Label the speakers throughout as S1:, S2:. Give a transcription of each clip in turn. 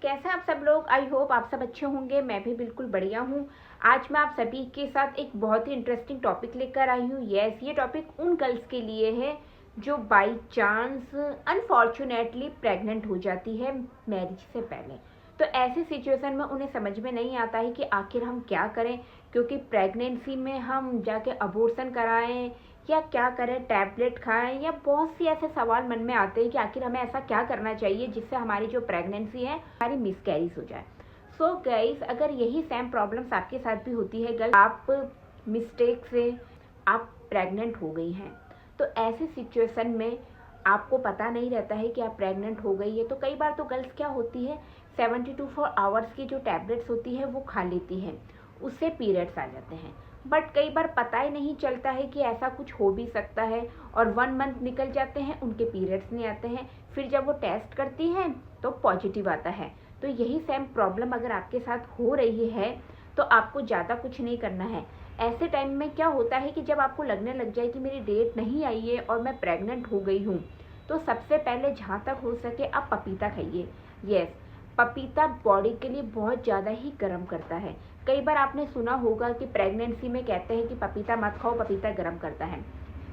S1: कैसे हैं आप सब लोग। आई होप आप सब अच्छे होंगे। मैं भी बिल्कुल बढ़िया हूँ। आज मैं आप सभी के साथ एक बहुत ही इंटरेस्टिंग टॉपिक लेकर आई हूँ। ये टॉपिक उन गर्ल्स के लिए है जो बाई चांस अनफॉर्चुनेटली प्रेग्नेंट हो जाती है मैरिज से पहले। तो ऐसी सिचुएशन में उन्हें समझ में नहीं आता है कि आखिर हम क्या करें, क्योंकि प्रेगनेंसी में हम जाके अबॉर्शन कराएं या क्या करें, टैबलेट खाएं, या बहुत सी ऐसे सवाल मन में आते हैं कि आखिर हमें ऐसा क्या करना चाहिए जिससे हमारी जो प्रेगनेंसी है हमारी मिसकैरेज हो जाए। सो गाइस, अगर यही सेम प्रॉब्लम्स आपके साथ भी होती है, गर्ल आप मिस्टेक से आप प्रेग्नेंट हो गई हैं, तो ऐसी सिचुएशन में आपको पता नहीं रहता है कि आप प्रेग्नेंट हो गई है। तो कई बार तो गर्ल्स क्या होती है, 72 आवर्स की जो टैबलेट्स होती है वो खा लेती हैं, उससे पीरियड्स आ जाते हैं। बट कई बार पता ही नहीं चलता है कि ऐसा कुछ हो भी सकता है, और 1 मंथ निकल जाते हैं, उनके पीरियड्स नहीं आते हैं। फिर जब वो टेस्ट करती हैं तो पॉजिटिव आता है। तो यही सेम प्रॉब्लम अगर आपके साथ हो रही है तो आपको ज़्यादा कुछ नहीं करना है। ऐसे टाइम में क्या होता है कि जब आपको लगने लग जाए कि मेरी डेट नहीं आई है और मैं प्रेग्नेंट हो गई हूँ, तो सबसे पहले जहाँ तक हो सके आप पपीता खाइए। यस, पपीता बॉडी के लिए बहुत ज़्यादा ही गर्म करता है। कई बार आपने सुना होगा कि प्रेगनेंसी में कहते हैं कि पपीता मत खाओ, पपीता गर्म करता है।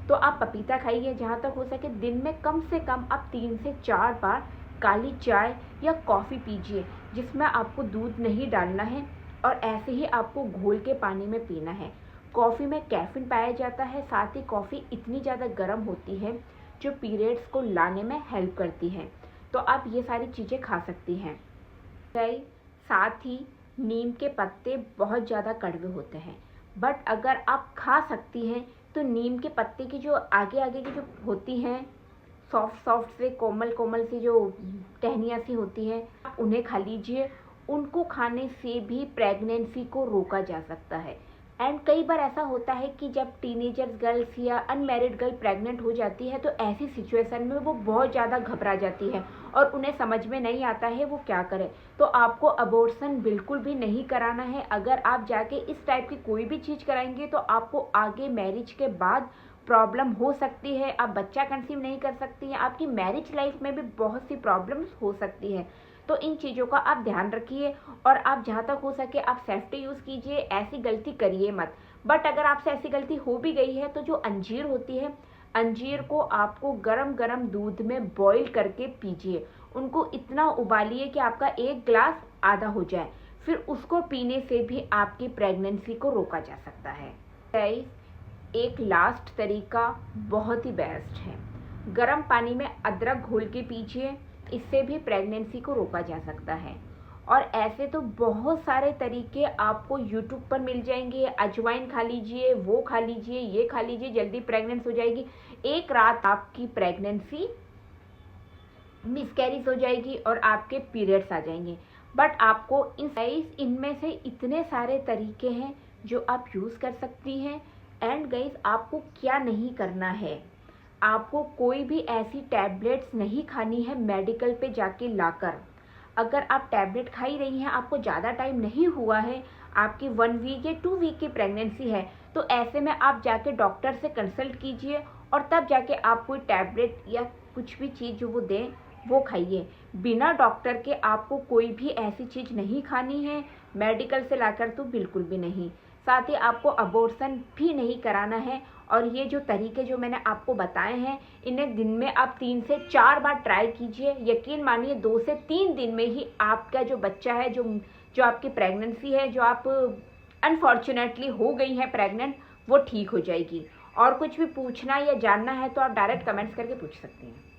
S1: तो आप पपीता खाइए। जहाँ तक हो सके दिन में कम से कम आप 3 से 4 बार काली चाय या कॉफ़ी पीजिए, जिसमें आपको दूध नहीं डालना है और ऐसे ही आपको घोल के पानी में पीना है। कॉफ़ी में कैफीन पाया जाता है, साथ ही कॉफ़ी इतनी ज़्यादा गर्म होती है जो पीरियड्स को लाने में हेल्प करती है। तो आप ये सारी चीज़ें खा सकती हैं। साथ ही नीम के पत्ते बहुत ज़्यादा कड़वे होते हैं, बट अगर आप खा सकती हैं तो नीम के पत्ते की जो आगे आगे की जो होती हैं सॉफ्ट से कोमल कोमल सी जो टहनियाँ सी होती हैं, आप उन्हें खा लीजिए। उनको खाने से भी प्रेगनेंसी को रोका जा सकता है। एंड कई बार ऐसा होता है कि जब टीनेजर्स गर्ल्स या अनमैरिड गर्ल प्रेग्नेंट हो जाती है तो ऐसी सिचुएशन में वो बहुत ज़्यादा घबरा जाती है और उन्हें समझ में नहीं आता है वो क्या करें। तो आपको अबॉर्शन बिल्कुल भी नहीं कराना है। अगर आप जाके इस टाइप की कोई भी चीज़ कराएंगे तो आपको आगे मैरिज के बाद प्रॉब्लम हो सकती है। आप बच्चा कंसीव नहीं कर सकती हैं, आपकी मैरिज लाइफ में भी बहुत सी प्रॉब्लम्स हो सकती हैं। तो इन चीज़ों का आप ध्यान रखिए और आप जहाँ तक हो सके आप सेफ्टी यूज़ कीजिए। ऐसी गलती करिए मत। बट अगर आपसे ऐसी गलती हो भी गई है तो जो अंजीर होती है, अंजीर को आपको गरम गरम दूध में बॉईल करके पीजिए। उनको इतना उबालिए कि आपका 1 ग्लास आधा हो जाए, फिर उसको पीने से भी आपकी प्रेगनेंसी को रोका जा सकता है। एक लास्ट तरीका बहुत ही बेस्ट है, गर्म पानी में अदरक घोल के पीजिए। इससे भी प्रेगनेंसी को रोका जा सकता है। और ऐसे तो बहुत सारे तरीके आपको यूट्यूब पर मिल जाएंगे। अजवाइन खा लीजिए, वो खा लीजिए, ये खा लीजिए, जल्दी प्रेग्नेंट हो जाएगी। एक रात आपकी प्रेगनेंसी मिसकैरेज हो जाएगी और आपके पीरियड्स आ जाएंगे। बट आपको इनमें से इतने सारे तरीके हैं जो आप यूज़ कर सकती हैं। एंड गाइस, आपको क्या नहीं करना है, आपको कोई भी ऐसी टैबलेट्स नहीं खानी है मेडिकल पे जाके लाकर। अगर आप टैबलेट खाई रही हैं, आपको ज़्यादा टाइम नहीं हुआ है, आपकी 1 वीक या 2 वीक की प्रेगनेंसी है, तो ऐसे में आप जाके डॉक्टर से कंसल्ट कीजिए और तब जाके आप कोई टैबलेट या कुछ भी चीज़ जो वो दें वो खाइए। बिना डॉक्टर के आपको कोई भी ऐसी चीज़ नहीं खानी है, मेडिकल से लाकर तो बिल्कुल भी नहीं। साथ ही आपको अबॉर्शन भी नहीं कराना है। और ये जो तरीके जो मैंने आपको बताए हैं, इन्हें दिन में आप 3 से 4 बार ट्राई कीजिए। यकीन मानिए 2 से 3 दिन में ही आपका जो बच्चा है, जो आपकी प्रेगनेंसी है, जो आप अनफॉर्चुनेटली हो गई है प्रेग्नेंट, वो ठीक हो जाएगी। और कुछ भी पूछना या जानना है तो आप डायरेक्ट कमेंट्स करके पूछ सकती हैं।